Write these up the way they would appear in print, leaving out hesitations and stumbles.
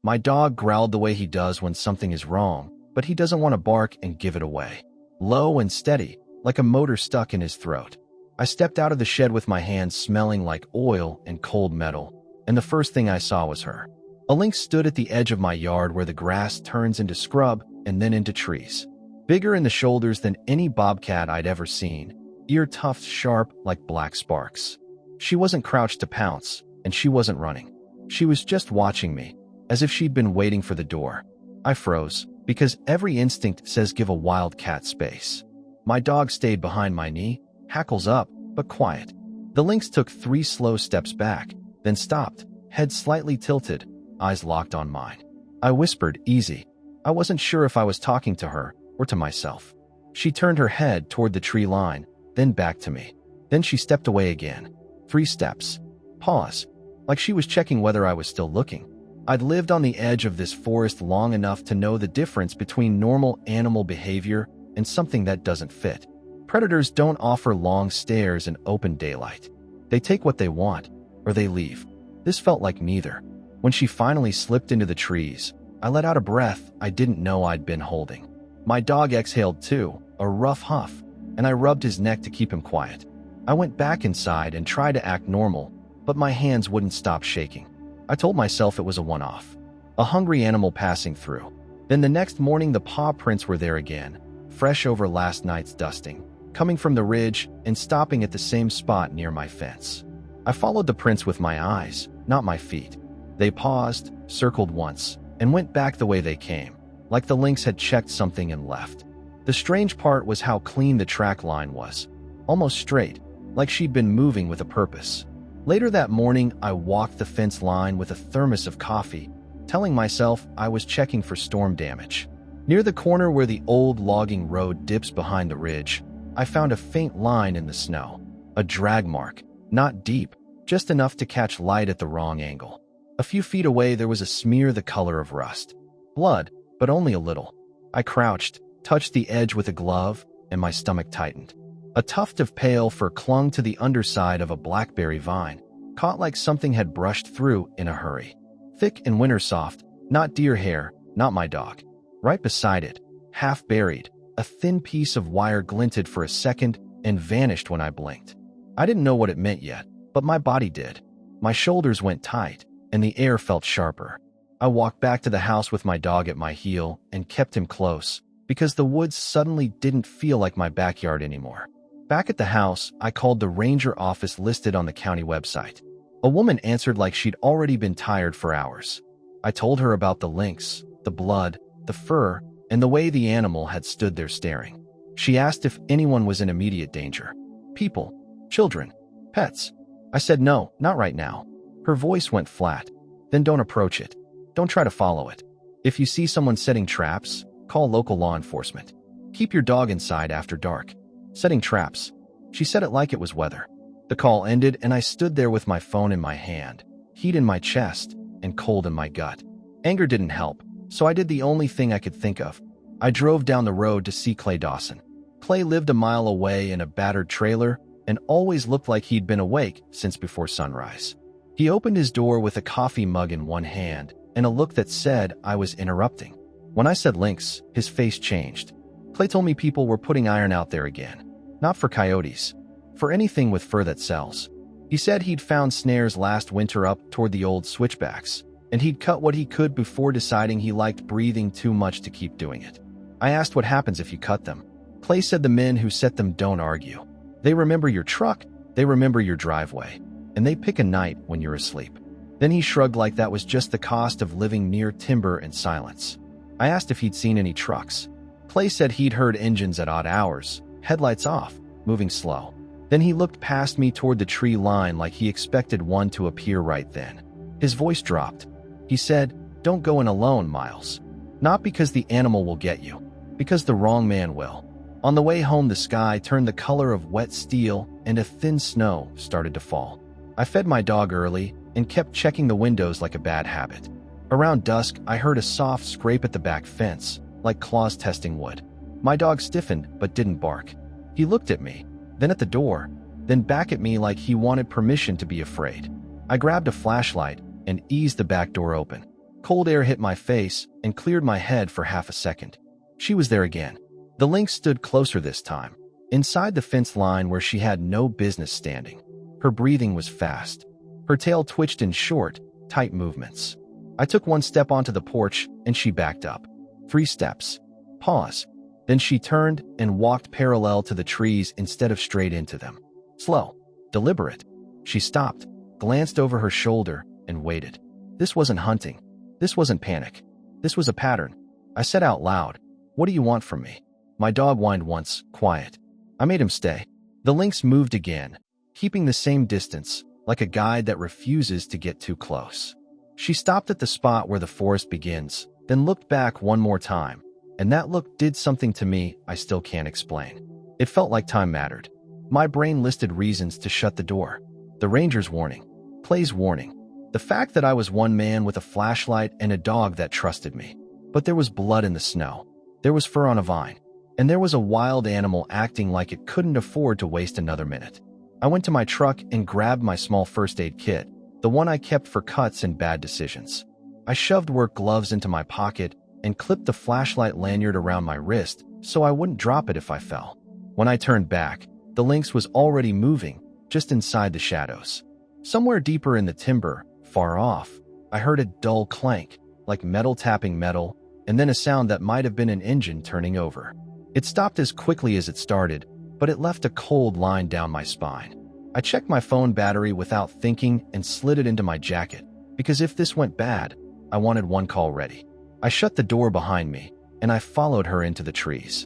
My dog growled the way he does when something is wrong, but he doesn't want to bark and give it away. Low and steady, like a motor stuck in his throat. I stepped out of the shed with my hands smelling like oil and cold metal, and the first thing I saw was her. A lynx stood at the edge of my yard where the grass turns into scrub and then into trees. Bigger in the shoulders than any bobcat I'd ever seen, ear tufts sharp like black sparks. She wasn't crouched to pounce, and she wasn't running. She was just watching me, as if she'd been waiting for the door. I froze, because every instinct says give a wildcat space. My dog stayed behind my knee, hackles up, but quiet. The lynx took 3 slow steps back, then stopped, head slightly tilted, eyes locked on mine. I whispered, "Easy." I wasn't sure if I was talking to her or to myself. She turned her head toward the tree line, then back to me. Then she stepped away again. 3 steps. Pause. Like she was checking whether I was still looking. I'd lived on the edge of this forest long enough to know the difference between normal animal behavior and something that doesn't fit. Predators don't offer long stares in open daylight. They take what they want, or they leave. This felt like neither. When she finally slipped into the trees, I let out a breath I didn't know I'd been holding. My dog exhaled too, a rough huff, and I rubbed his neck to keep him quiet. I went back inside and tried to act normal, but my hands wouldn't stop shaking. I told myself it was a one-off, a hungry animal passing through. Then the next morning the paw prints were there again, fresh over last night's dusting, coming from the ridge and stopping at the same spot near my fence. I followed the prints with my eyes, not my feet. They paused, circled once, and went back the way they came, like the lynx had checked something and left. The strange part was how clean the track line was, almost straight, like she'd been moving with a purpose. Later that morning, I walked the fence line with a thermos of coffee, telling myself I was checking for storm damage. Near the corner where the old logging road dips behind the ridge, I found a faint line in the snow, a drag mark, not deep, just enough to catch light at the wrong angle. A few feet away, there was a smear the color of rust. Blood, but only a little. I crouched, touched the edge with a glove, and my stomach tightened. A tuft of pale fur clung to the underside of a blackberry vine, caught like something had brushed through in a hurry. Thick and winter soft, not deer hair, not my dog. Right beside it, half buried, a thin piece of wire glinted for a second and vanished when I blinked. I didn't know what it meant yet, but my body did. My shoulders went tight, and the air felt sharper. I walked back to the house with my dog at my heel and kept him close, because the woods suddenly didn't feel like my backyard anymore. Back at the house, I called the ranger office listed on the county website. A woman answered like she'd already been tired for hours. I told her about the lynx, the blood, the fur, and the way the animal had stood there staring. She asked if anyone was in immediate danger. People, children, pets. I said no, not right now. Her voice went flat. Then don't approach it. Don't try to follow it. If you see someone setting traps, call local law enforcement. Keep your dog inside after dark. Setting traps. She said it like it was weather. The call ended and I stood there with my phone in my hand, heat in my chest, and cold in my gut. Anger didn't help, so I did the only thing I could think of. I drove down the road to see Clay Dawson. Clay lived a mile away in a battered trailer and always looked like he'd been awake since before sunrise. He opened his door with a coffee mug in one hand and a look that said I was interrupting. When I said lynx, his face changed. Clay told me people were putting iron out there again. Not for coyotes. For anything with fur that sells. He said he'd found snares last winter up toward the old switchbacks, and he'd cut what he could before deciding he liked breathing too much to keep doing it. I asked what happens if you cut them. Clay said the men who set them don't argue. They remember your truck, they remember your driveway, and they pick a night when you're asleep. Then he shrugged like that was just the cost of living near timber and silence. I asked if he'd seen any trucks. Clay said he'd heard engines at odd hours, headlights off, moving slow. Then he looked past me toward the tree line like he expected one to appear right then. His voice dropped. He said, "Don't go in alone, Miles. Not because the animal will get you, because the wrong man will." On the way home, the sky turned the color of wet steel and a thin snow started to fall. I fed my dog early and kept checking the windows like a bad habit. Around dusk, I heard a soft scrape at the back fence, like claws testing wood. My dog stiffened but didn't bark. He looked at me, then at the door, then back at me like he wanted permission to be afraid. I grabbed a flashlight and eased the back door open. Cold air hit my face and cleared my head for half a second. She was there again. The lynx stood closer this time, inside the fence line where she had no business standing. Her breathing was fast. Her tail twitched in short, tight movements. I took one step onto the porch and she backed up. 3 steps. Pause. Then she turned and walked parallel to the trees instead of straight into them. Slow. Deliberate. She stopped, glanced over her shoulder, and waited. This wasn't hunting. This wasn't panic. This was a pattern. I said out loud, "What do you want from me?" My dog whined once, quiet. I made him stay. The lynx moved again, keeping the same distance, like a guide that refuses to get too close. She stopped at the spot where the forest begins, then looked back one more time, and that look did something to me I still can't explain. It felt like time mattered. My brain listed reasons to shut the door. The ranger's warning. Clay's warning. The fact that I was one man with a flashlight and a dog that trusted me. But there was blood in the snow. There was fur on a vine. And there was a wild animal acting like it couldn't afford to waste another minute. I went to my truck and grabbed my small first aid kit, the one I kept for cuts and bad decisions. I shoved work gloves into my pocket and clipped the flashlight lanyard around my wrist so I wouldn't drop it if I fell. When I turned back, the lynx was already moving, just inside the shadows. Somewhere deeper in the timber, far off, I heard a dull clank, like metal tapping metal, and then a sound that might have been an engine turning over. It stopped as quickly as it started, but it left a cold line down my spine. I checked my phone battery without thinking and slid it into my jacket, because if this went bad, I wanted one call ready. I shut the door behind me, and I followed her into the trees.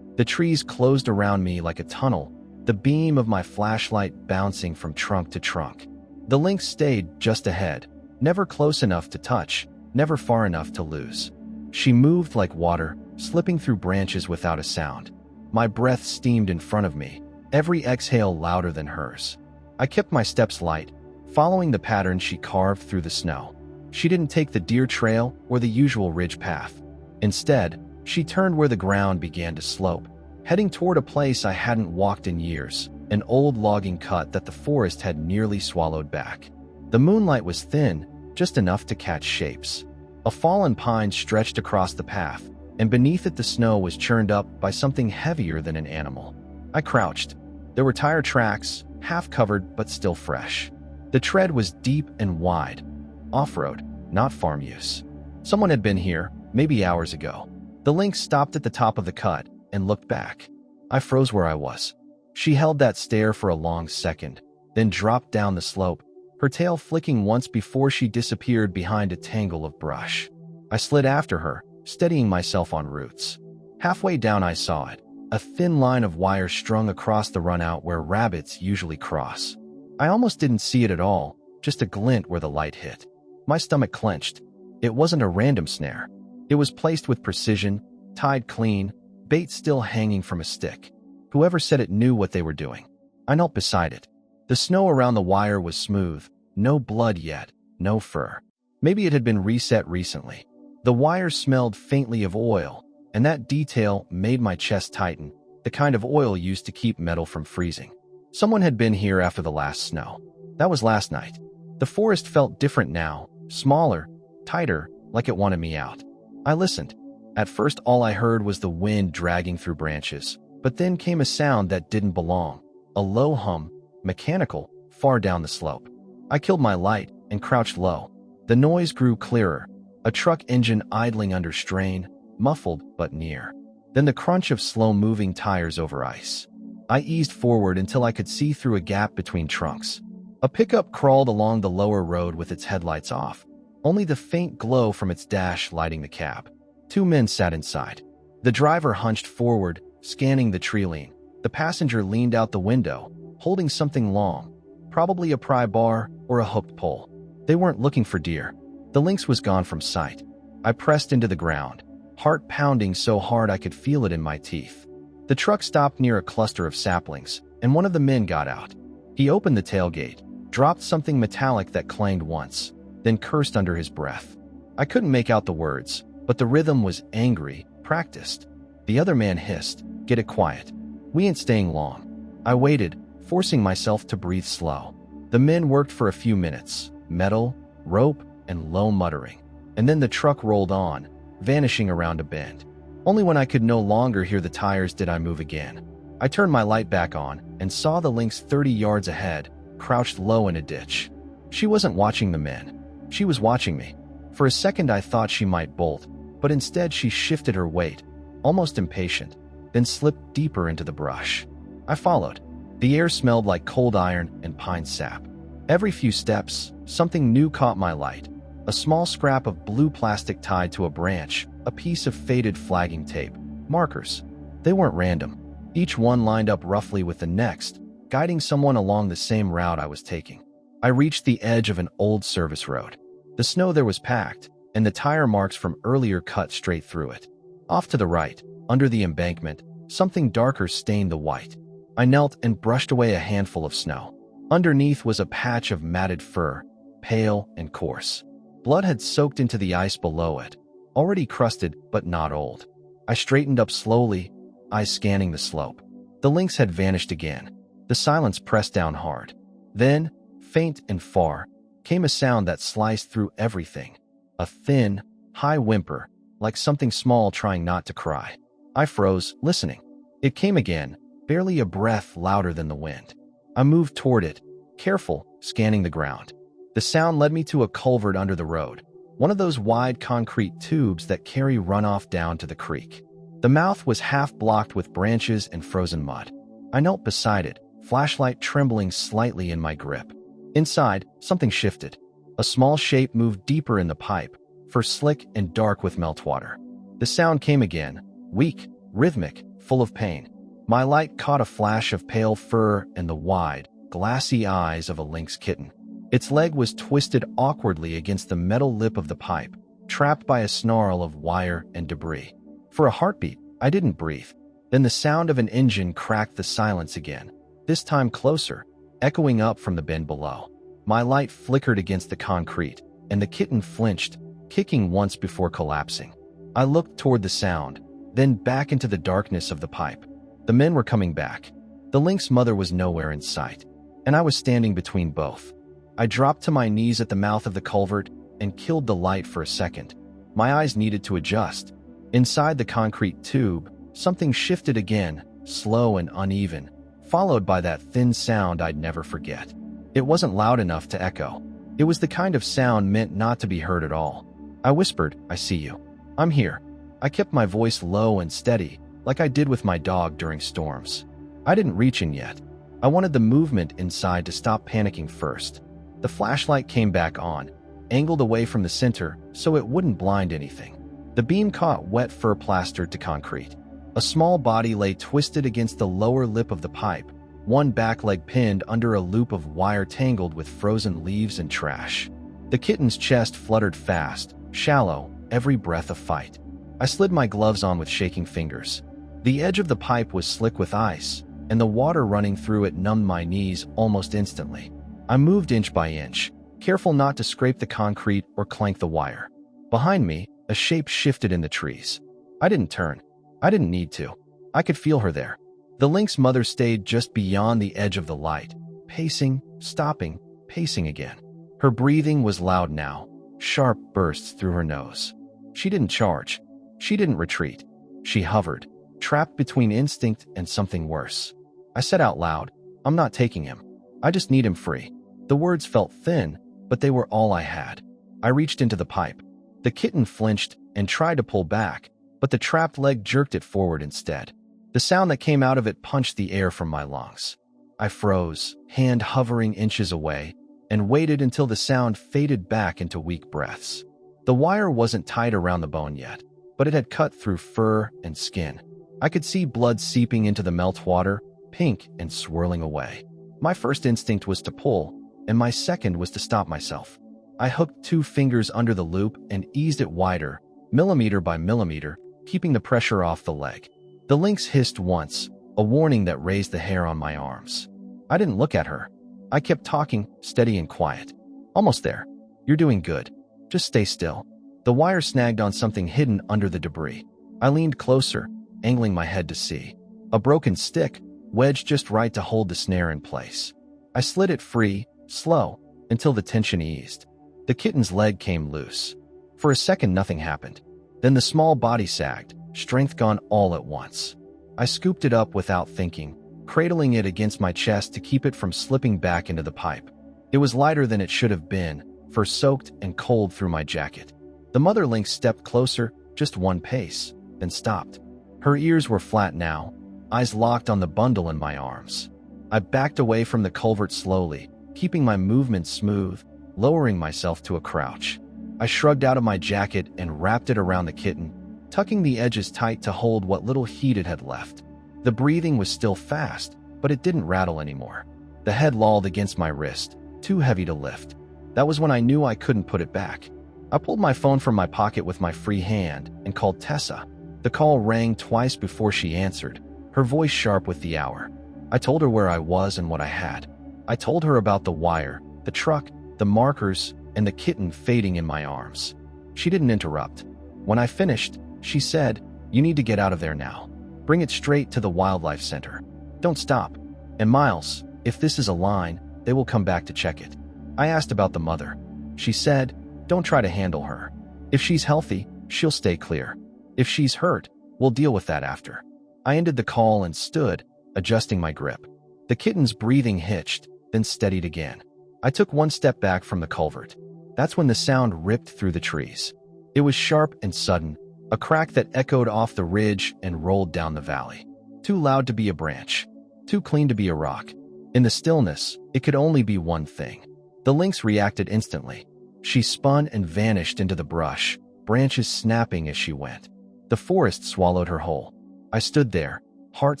The trees closed around me like a tunnel, the beam of my flashlight bouncing from trunk to trunk. The lynx stayed just ahead, never close enough to touch, never far enough to lose. She moved like water, slipping through branches without a sound. My breath steamed in front of me, every exhale louder than hers. I kept my steps light, following the pattern she carved through the snow. She didn't take the deer trail or the usual ridge path. Instead, she turned where the ground began to slope, heading toward a place I hadn't walked in years, an old logging cut that the forest had nearly swallowed back. The moonlight was thin, just enough to catch shapes. A fallen pine stretched across the path, and beneath it the snow was churned up by something heavier than an animal. I crouched. There were tire tracks, half covered but still fresh. The tread was deep and wide. Off-road, not farm use. Someone had been here, maybe hours ago. The lynx stopped at the top of the cut and looked back. I froze where I was. She held that stare for a long second, then dropped down the slope, her tail flicking once before she disappeared behind a tangle of brush. I slid after her, steadying myself on roots. Halfway down I saw it, a thin line of wire strung across the runout where rabbits usually cross. I almost didn't see it at all, just a glint where the light hit. My stomach clenched. It wasn't a random snare. It was placed with precision, tied clean, bait still hanging from a stick. Whoever said it knew what they were doing. I knelt beside it. The snow around the wire was smooth, no blood yet, no fur. Maybe it had been reset recently. The wire smelled faintly of oil, and that detail made my chest tighten, the kind of oil used to keep metal from freezing. Someone had been here after the last snow. That was last night. The forest felt different now, smaller, tighter, like it wanted me out. I listened. At first all I heard was the wind dragging through branches, but then came a sound that didn't belong, a low hum, mechanical, far down the slope. I killed my light and crouched low. The noise grew clearer, a truck engine idling under strain, muffled but near. Then the crunch of slow-moving tires over ice. I eased forward until I could see through a gap between trunks. A pickup crawled along the lower road with its headlights off, only the faint glow from its dash lighting the cab. 2 men sat inside. The driver hunched forward, scanning the tree line. The passenger leaned out the window, holding something long, probably a pry bar or a hooked pole. They weren't looking for deer. The lynx was gone from sight. I pressed into the ground, heart pounding so hard I could feel it in my teeth. The truck stopped near a cluster of saplings, and one of the men got out. He opened the tailgate, dropped something metallic that clanged once, then cursed under his breath. I couldn't make out the words, but the rhythm was angry, practiced. The other man hissed, "Get it quiet. We ain't staying long." I waited, forcing myself to breathe slow. The men worked for a few minutes, metal, rope, and low muttering. and then the truck rolled on, vanishing around a bend. Only when I could no longer hear the tires did I move again. I turned my light back on and saw the lynx 30 yards ahead, crouched low in a ditch. She wasn't watching the men. She was watching me. For a second I thought she might bolt, but instead she shifted her weight, almost impatient, then slipped deeper into the brush. I followed. The air smelled like cold iron and pine sap. Every few steps, something new caught my light. A small scrap of blue plastic tied to a branch, a piece of faded flagging tape, markers. They weren't random. Each one lined up roughly with the next, guiding someone along the same route I was taking. I reached the edge of an old service road. The snow there was packed, and the tire marks from earlier cut straight through it. Off to the right, under the embankment, something darker stained the white. I knelt and brushed away a handful of snow. Underneath was a patch of matted fur, pale and coarse. Blood had soaked into the ice below it, already crusted but not old. I straightened up slowly, eyes scanning the slope. The lynx had vanished again. The silence pressed down hard. Then, faint and far, came a sound that sliced through everything. A thin, high whimper, like something small trying not to cry. I froze, listening. It came again, barely a breath louder than the wind. I moved toward it, careful, scanning the ground. The sound led me to a culvert under the road, one of those wide concrete tubes that carry runoff down to the creek. The mouth was half blocked with branches and frozen mud. I knelt beside it, flashlight trembling slightly in my grip. Inside, something shifted. A small shape moved deeper in the pipe, first slick and dark with meltwater. The sound came again, weak, rhythmic, full of pain. My light caught a flash of pale fur and the wide, glassy eyes of a lynx kitten. Its leg was twisted awkwardly against the metal lip of the pipe, trapped by a snarl of wire and debris. For a heartbeat, I didn't breathe. Then the sound of an engine cracked the silence again, this time closer, echoing up from the bend below. My light flickered against the concrete, and the kitten flinched, kicking once before collapsing. I looked toward the sound, then back into the darkness of the pipe. The men were coming back. The lynx mother was nowhere in sight, and I was standing between both. I dropped to my knees at the mouth of the culvert and killed the light for a second. My eyes needed to adjust. Inside the concrete tube, something shifted again, slow and uneven, followed by that thin sound I'd never forget. It wasn't loud enough to echo. It was the kind of sound meant not to be heard at all. I whispered, "I see you. I'm here." I kept my voice low and steady, like I did with my dog during storms. I didn't reach in yet. I wanted the movement inside to stop panicking first. The flashlight came back on, angled away from the center so it wouldn't blind anything. The beam caught wet fur plastered to concrete. A small body lay twisted against the lower lip of the pipe, one back leg pinned under a loop of wire tangled with frozen leaves and trash. The kitten's chest fluttered fast, shallow, every breath a fight. I slid my gloves on with shaking fingers. The edge of the pipe was slick with ice, and the water running through it numbed my knees almost instantly. I moved inch by inch, careful not to scrape the concrete or clank the wire. Behind me, a shape shifted in the trees. I didn't turn. I didn't need to. I could feel her there. The lynx mother stayed just beyond the edge of the light, pacing, stopping, pacing again. Her breathing was loud now, sharp bursts through her nose. She didn't charge. She didn't retreat. She hovered, trapped between instinct and something worse. I said out loud, "I'm not taking him. I just need him free." The words felt thin, but they were all I had. I reached into the pipe. The kitten flinched and tried to pull back, but the trapped leg jerked it forward instead. The sound that came out of it punched the air from my lungs. I froze, hand hovering inches away, and waited until the sound faded back into weak breaths. The wire wasn't tied around the bone yet, but it had cut through fur and skin. I could see blood seeping into the meltwater, pink and swirling away. My first instinct was to pull, and my second was to stop myself. I hooked 2 fingers under the loop and eased it wider, millimeter by millimeter, keeping the pressure off the leg. The lynx hissed once, a warning that raised the hair on my arms. I didn't look at her. I kept talking, steady and quiet. "Almost there. You're doing good. Just stay still." The wire snagged on something hidden under the debris. I leaned closer, angling my head to see. A broken stick, wedged just right to hold the snare in place. I slid it free, slow, until the tension eased. The kitten's leg came loose. For a second, nothing happened. Then the small body sagged, strength gone all at once. I scooped it up without thinking, cradling it against my chest to keep it from slipping back into the pipe. It was lighter than it should have been, fur soaked and cold through my jacket. The mother lynx stepped closer, just one pace, then stopped. Her ears were flat now, eyes locked on the bundle in my arms. I backed away from the culvert slowly, keeping my movements smooth, lowering myself to a crouch. I shrugged out of my jacket and wrapped it around the kitten, tucking the edges tight to hold what little heat it had left. The breathing was still fast, but it didn't rattle anymore. The head lolled against my wrist, too heavy to lift. That was when I knew I couldn't put it back. I pulled my phone from my pocket with my free hand and called Tessa. The call rang twice before she answered, her voice sharp with the hour. I told her where I was and what I had. I told her about the wire, the truck, the markers, and the kitten fading in my arms. She didn't interrupt. When I finished, she said, "You need to get out of there now. Bring it straight to the wildlife center. Don't stop. And Miles, if this is a line, they will come back to check it." I asked about the mother. She said, "Don't try to handle her. If she's healthy, she'll stay clear. If she's hurt, we'll deal with that after." I ended the call and stood, adjusting my grip. The kitten's breathing hitched, then steadied again. I took one step back from the culvert. That's when the sound ripped through the trees. It was sharp and sudden, a crack that echoed off the ridge and rolled down the valley. Too loud to be a branch, too clean to be a rock. In the stillness, it could only be one thing. The lynx reacted instantly. She spun and vanished into the brush, branches snapping as she went. The forest swallowed her whole. I stood there, heart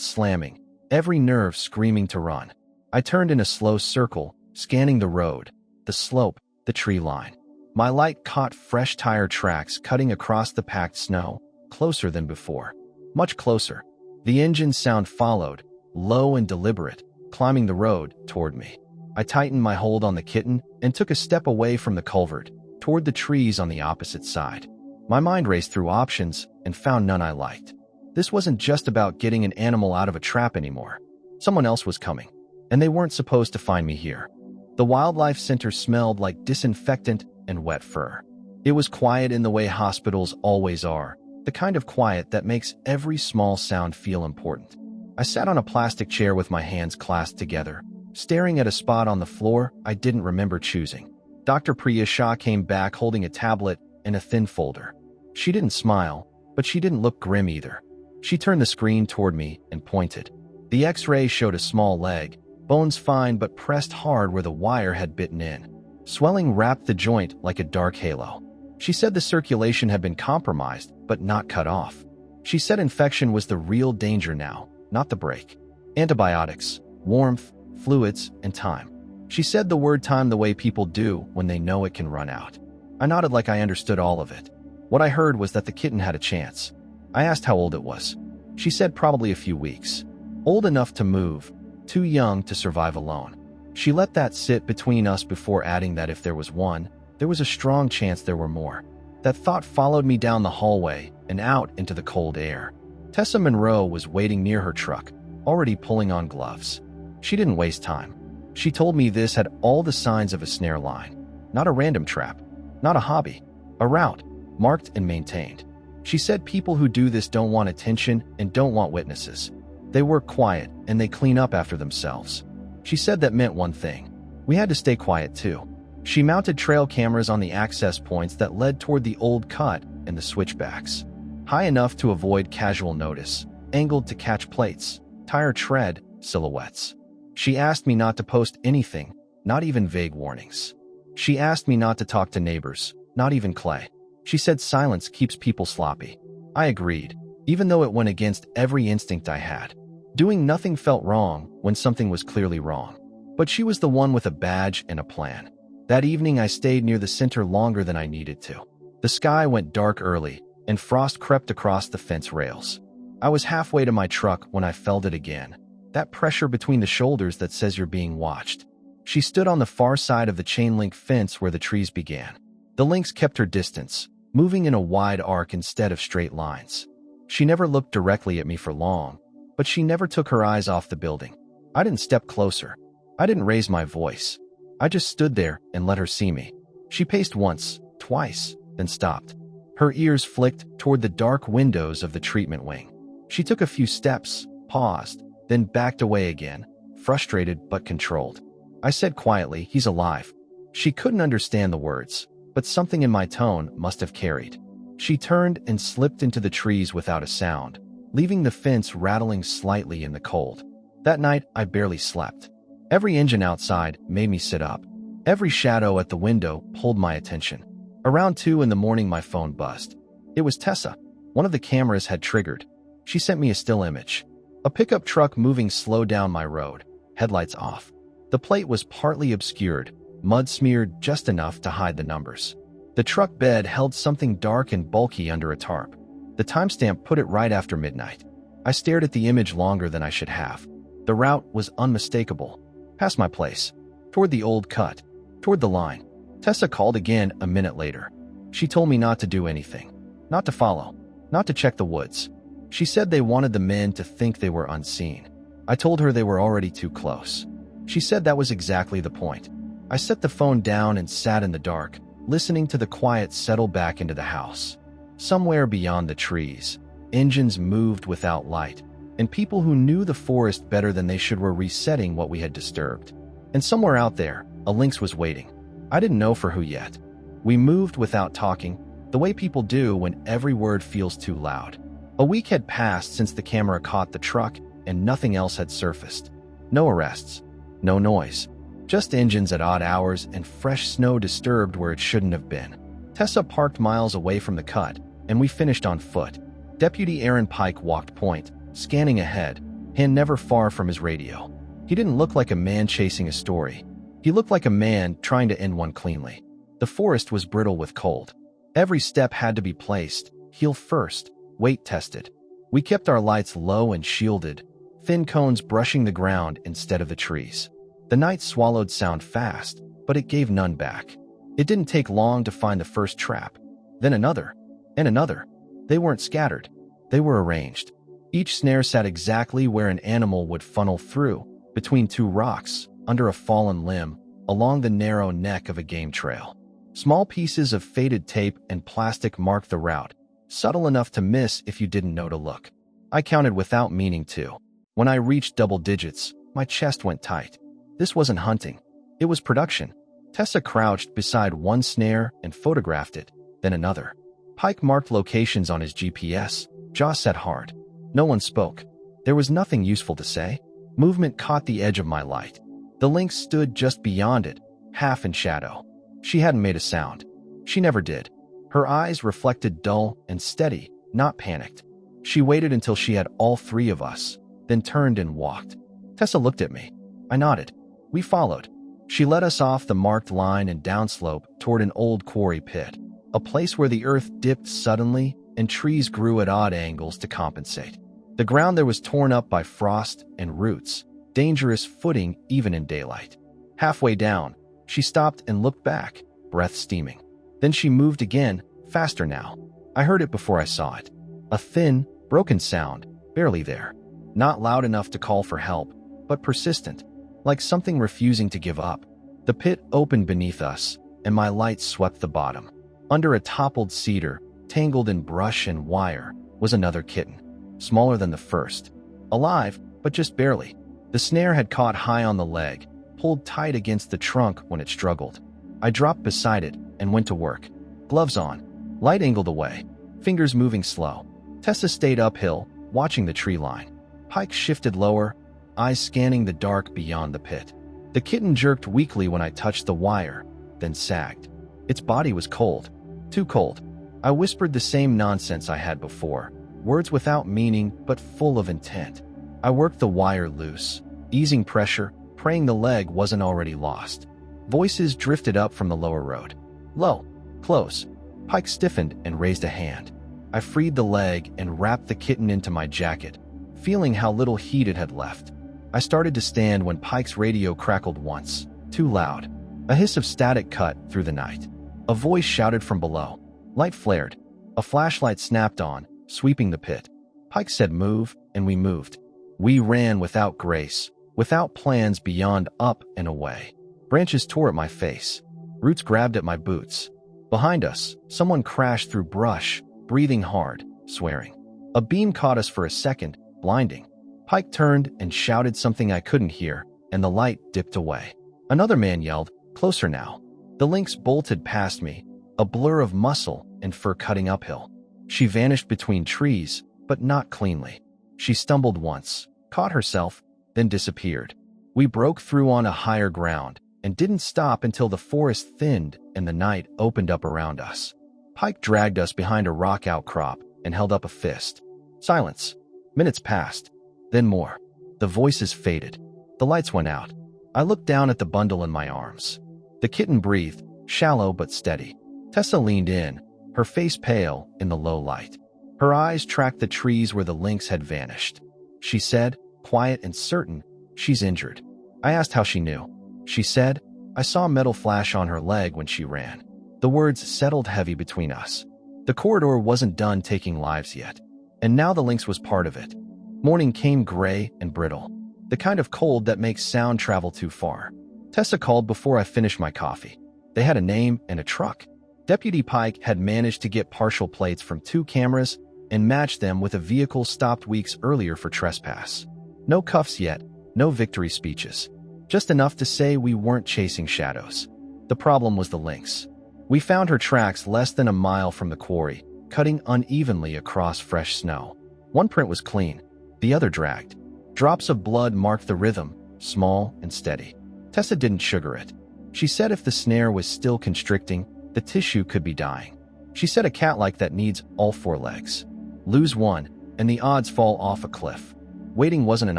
slamming, every nerve screaming to run. I turned in a slow circle, scanning the road, the slope, the tree line. My light caught fresh tire tracks cutting across the packed snow, closer than before. Much closer. The engine's sound followed, low and deliberate, climbing the road toward me. I tightened my hold on the kitten and took a step away from the culvert, toward the trees on the opposite side. My mind raced through options and found none I liked. This wasn't just about getting an animal out of a trap anymore. Someone else was coming, and they weren't supposed to find me here. The wildlife center smelled like disinfectant and wet fur. It was quiet in the way hospitals always are, the kind of quiet that makes every small sound feel important. I sat on a plastic chair with my hands clasped together, staring at a spot on the floor I didn't remember choosing. Dr. Priya Shah came back holding a tablet and a thin folder. She didn't smile, but she didn't look grim either. She turned the screen toward me and pointed. The X-ray showed a small leg, bones fine but pressed hard where the wire had bitten in. Swelling wrapped the joint like a dark halo. She said the circulation had been compromised, but not cut off. She said infection was the real danger now, not the break. Antibiotics, warmth, fluids, and time. She said the word time the way people do when they know it can run out. I nodded like I understood all of it. What I heard was that the kitten had a chance. I asked how old it was. She said probably a few weeks. Old enough to move, too young to survive alone. She let that sit between us before adding that if there was one, there was a strong chance there were more. That thought followed me down the hallway and out into the cold air. Tessa Monroe was waiting near her truck, already pulling on gloves. She didn't waste time. She told me this had all the signs of a snare line. Not a random trap. Not a hobby. A route, marked and maintained. She said people who do this don't want attention and don't want witnesses. They work quiet and they clean up after themselves. She said that meant one thing. We had to stay quiet too. She mounted trail cameras on the access points that led toward the old cut and the switchbacks. High enough to avoid casual notice, angled to catch plates, tire tread, silhouettes. She asked me not to post anything, not even vague warnings. She asked me not to talk to neighbors, not even Clay. She said silence keeps people sloppy. I agreed, even though it went against every instinct I had. Doing nothing felt wrong when something was clearly wrong. But she was the one with a badge and a plan. That evening I stayed near the center longer than I needed to. The sky went dark early, and frost crept across the fence rails. I was halfway to my truck when I felt it again. That pressure between the shoulders that says you're being watched. She stood on the far side of the chain-link fence where the trees began. The lynx kept her distance, moving in a wide arc instead of straight lines. She never looked directly at me for long, but she never took her eyes off the building. I didn't step closer. I didn't raise my voice. I just stood there and let her see me. She paced once, twice, then stopped. Her ears flicked toward the dark windows of the treatment wing. She took a few steps, paused, then backed away again, frustrated but controlled. I said quietly, "He's alive." She couldn't understand the words, but something in my tone must have carried. She turned and slipped into the trees without a sound, leaving the fence rattling slightly in the cold. That night, I barely slept. Every engine outside made me sit up. Every shadow at the window pulled my attention. Around 2 in the morning, my phone buzzed. It was Tessa. One of the cameras had triggered. She sent me a still image. A pickup truck moving slow down my road, headlights off. The plate was partly obscured, mud smeared just enough to hide the numbers. The truck bed held something dark and bulky under a tarp. The timestamp put it right after midnight. I stared at the image longer than I should have. The route was unmistakable. Past my place. Toward the old cut. Toward the line. Tessa called again a minute later. She told me not to do anything. Not to follow. Not to check the woods. She said they wanted the men to think they were unseen. I told her they were already too close. She said that was exactly the point. I set the phone down and sat in the dark, listening to the quiet settle back into the house. Somewhere beyond the trees, engines moved without light, and people who knew the forest better than they should were resetting what we had disturbed. And somewhere out there, a lynx was waiting. I didn't know for who yet. We moved without talking, the way people do when every word feels too loud. A week had passed since the camera caught the truck, and nothing else had surfaced. No arrests. No noise. Just engines at odd hours and fresh snow disturbed where it shouldn't have been. Tessa parked miles away from the cut, and we finished on foot. Deputy Aaron Pike walked point, scanning ahead, hand never far from his radio. He didn't look like a man chasing a story. He looked like a man trying to end one cleanly. The forest was brittle with cold. Every step had to be placed, heel first, weight tested. We kept our lights low and shielded, thin cones brushing the ground instead of the trees. The night swallowed sound fast, but it gave none back. It didn't take long to find the first trap, then another, and another. They weren't scattered. They were arranged. Each snare sat exactly where an animal would funnel through, between two rocks, under a fallen limb, along the narrow neck of a game trail. Small pieces of faded tape and plastic marked the route, subtle enough to miss if you didn't know to look. I counted without meaning to. When I reached double digits, my chest went tight. This wasn't hunting. It was production. Tessa crouched beside one snare and photographed it, then another. Pike marked locations on his GPS, jaw set hard. No one spoke. There was nothing useful to say. Movement caught the edge of my light. The lynx stood just beyond it, half in shadow. She hadn't made a sound. She never did. Her eyes reflected dull and steady, not panicked. She waited until she had all three of us, then turned and walked. Tessa looked at me. I nodded. We followed. She led us off the marked line and downslope toward an old quarry pit, a place where the earth dipped suddenly and trees grew at odd angles to compensate. The ground there was torn up by frost and roots, dangerous footing even in daylight. Halfway down, she stopped and looked back, breath steaming. Then she moved again, faster now. I heard it before I saw it. A thin, broken sound, barely there. Not loud enough to call for help, but persistent, like something refusing to give up. The pit opened beneath us, and my light swept the bottom. Under a toppled cedar, tangled in brush and wire, was another kitten, smaller than the first. Alive, but just barely. The snare had caught high on the leg, pulled tight against the trunk when it struggled. I dropped beside it and went to work. Gloves on, light angled away, fingers moving slow. Tessa stayed uphill, watching the tree line. Pike shifted lower, eyes scanning the dark beyond the pit. The kitten jerked weakly when I touched the wire, then sagged. Its body was cold. Too cold. I whispered the same nonsense I had before, words without meaning but full of intent. I worked the wire loose, easing pressure, praying the leg wasn't already lost. Voices drifted up from the lower road. Low. Close. Pike stiffened and raised a hand. I freed the leg and wrapped the kitten into my jacket, feeling how little heat it had left. I started to stand when Pike's radio crackled once, too loud. A hiss of static cut through the night. A voice shouted from below. Light flared. A flashlight snapped on, sweeping the pit. Pike said move, and we moved. We ran without grace, without plans beyond up and away. Branches tore at my face. Roots grabbed at my boots. Behind us, someone crashed through brush, breathing hard, swearing. A beam caught us for a second, blinding. Pike turned and shouted something I couldn't hear, and the light dipped away. Another man yelled, "Closer now." The lynx bolted past me, a blur of muscle and fur cutting uphill. She vanished between trees, but not cleanly. She stumbled once, caught herself, then disappeared. We broke through on a higher ground and didn't stop until the forest thinned and the night opened up around us. Pike dragged us behind a rock outcrop and held up a fist. Silence. Minutes passed. Then more. The voices faded. The lights went out. I looked down at the bundle in my arms. The kitten breathed, shallow but steady. Tessa leaned in, her face pale in the low light. Her eyes tracked the trees where the lynx had vanished. She said, quiet and certain, "She's injured." I asked how she knew. She said, "I saw a metal flash on her leg when she ran." The words settled heavy between us. The corridor wasn't done taking lives yet, and now the lynx was part of it. Morning came gray and brittle, the kind of cold that makes sound travel too far. Tessa called before I finished my coffee. They had a name and a truck. Deputy Pike had managed to get partial plates from 2 cameras and matched them with a vehicle stopped weeks earlier for trespass. No cuffs yet, no victory speeches. Just enough to say we weren't chasing shadows. The problem was the lynx. We found her tracks less than a mile from the quarry, cutting unevenly across fresh snow. One print was clean, the other dragged. Drops of blood marked the rhythm, small and steady. Tessa didn't sugar it. She said if the snare was still constricting, the tissue could be dying. She said a cat like that needs all 4 legs. Lose one, and the odds fall off a cliff. Waiting wasn't an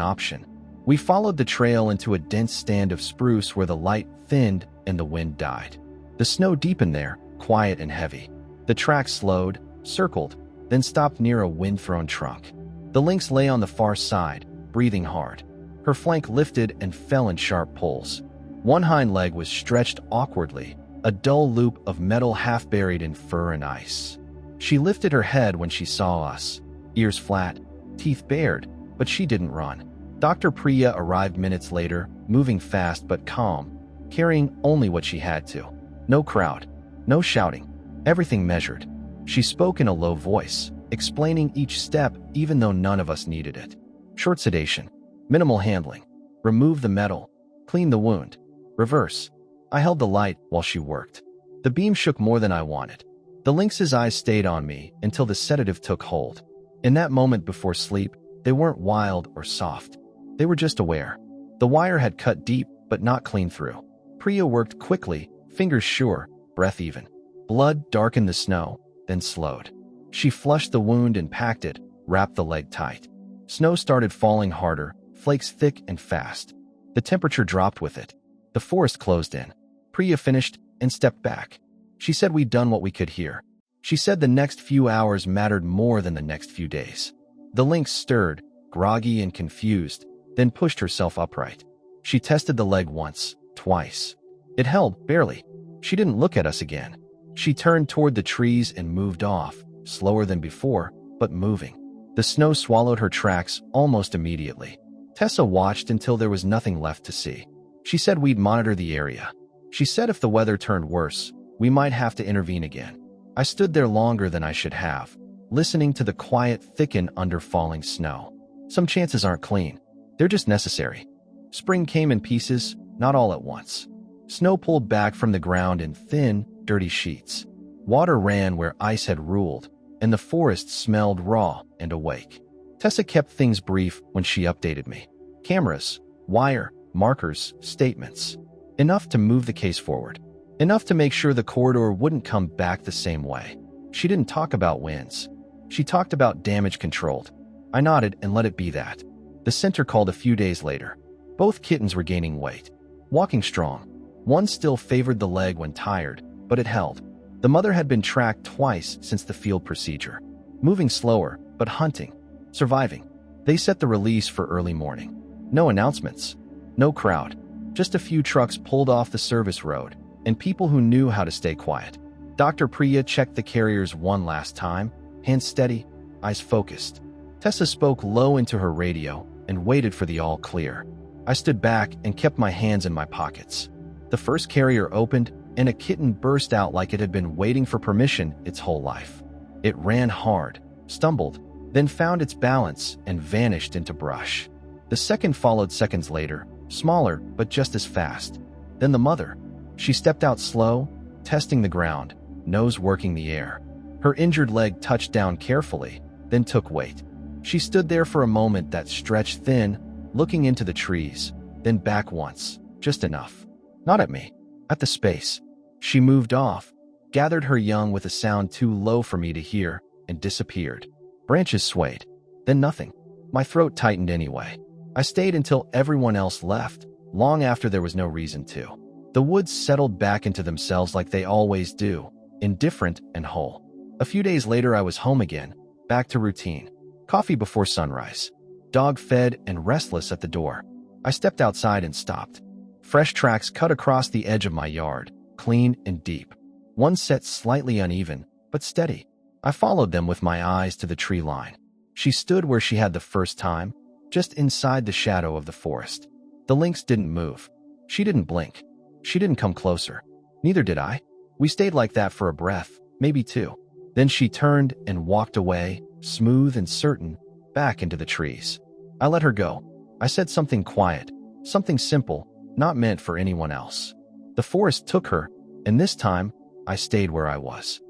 option. We followed the trail into a dense stand of spruce where the light thinned and the wind died. The snow deepened there, quiet and heavy. The track slowed, circled, then stopped near a wind-thrown trunk. The lynx lay on the far side, breathing hard. Her flank lifted and fell in sharp pulls. One hind leg was stretched awkwardly, a dull loop of metal half buried in fur and ice. She lifted her head when she saw us, ears flat, teeth bared, but she didn't run. Dr. Priya arrived minutes later, moving fast but calm, carrying only what she had to. No crowd, no shouting, everything measured. She spoke in a low voice, explaining each step even though none of us needed it. Short sedation, minimal handling, remove the metal, clean the wound, reverse. I held the light while she worked. The beam shook more than I wanted. The lynx's eyes stayed on me until the sedative took hold. In that moment before sleep, they weren't wild or soft. They were just aware. The wire had cut deep, but not clean through. Priya worked quickly, fingers sure, breath even. Blood darkened the snow, then slowed. She flushed the wound and packed it, wrapped the leg tight. Snow started falling harder, flakes thick and fast. The temperature dropped with it. The forest closed in. Priya finished and stepped back. She said we'd done what we could here. She said the next few hours mattered more than the next few days. The lynx stirred, groggy and confused, then pushed herself upright. She tested the leg once, twice. It held, barely. She didn't look at us again. She turned toward the trees and moved off, slower than before, but moving. The snow swallowed her tracks almost immediately. Tessa watched until there was nothing left to see. She said we'd monitor the area. She said if the weather turned worse, we might have to intervene again. I stood there longer than I should have, listening to the quiet thicken under falling snow. Some chances aren't clean. They're just necessary. Spring came in pieces, not all at once. Snow pulled back from the ground in thin, dirty sheets. Water ran where ice had ruled, and the forest smelled raw and awake. Tessa kept things brief when she updated me. Cameras, wire, markers, statements. Enough to move the case forward. Enough to make sure the corridor wouldn't come back the same way. She didn't talk about wins. She talked about damage controlled. I nodded and let it be that. The center called a few days later. Both kittens were gaining weight. Walking strong. One still favored the leg when tired, but it held. The mother had been tracked twice since the field procedure. Moving slower, but hunting. Surviving. They set the release for early morning. No announcements. No crowd. Just a few trucks pulled off the service road, and people who knew how to stay quiet. Dr. Priya checked the carriers one last time, hands steady, eyes focused. Tessa spoke low into her radio and waited for the all clear. I stood back and kept my hands in my pockets. The first carrier opened, and a kitten burst out like it had been waiting for permission its whole life. It ran hard, stumbled, then found its balance and vanished into brush. The second followed seconds later, smaller but just as fast. Then the mother. She stepped out slow, testing the ground, nose working the air. Her injured leg touched down carefully, then took weight. She stood there for a moment that stretched thin, looking into the trees, then back once, just enough. Not at me, at the space. She moved off, gathered her young with a sound too low for me to hear, and disappeared. Branches swayed, then nothing. My throat tightened anyway. I stayed until everyone else left, long after there was no reason to. The woods settled back into themselves like they always do, indifferent and whole. A few days later I was home again, back to routine. Coffee before sunrise. Dog fed and restless at the door. I stepped outside and stopped. Fresh tracks cut across the edge of my yard, clean and deep. One set slightly uneven, but steady. I followed them with my eyes to the tree line. She stood where she had the first time, just inside the shadow of the forest. The lynx didn't move. She didn't blink. She didn't come closer. Neither did I. We stayed like that for a breath, maybe two. Then she turned and walked away, smooth and certain, back into the trees. I let her go. I said something quiet, something simple, not meant for anyone else. The forest took her, and this time, I stayed where I was.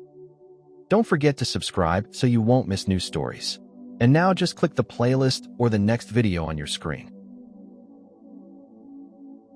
Don't forget to subscribe so you won't miss new stories. And now just click the playlist or the next video on your screen.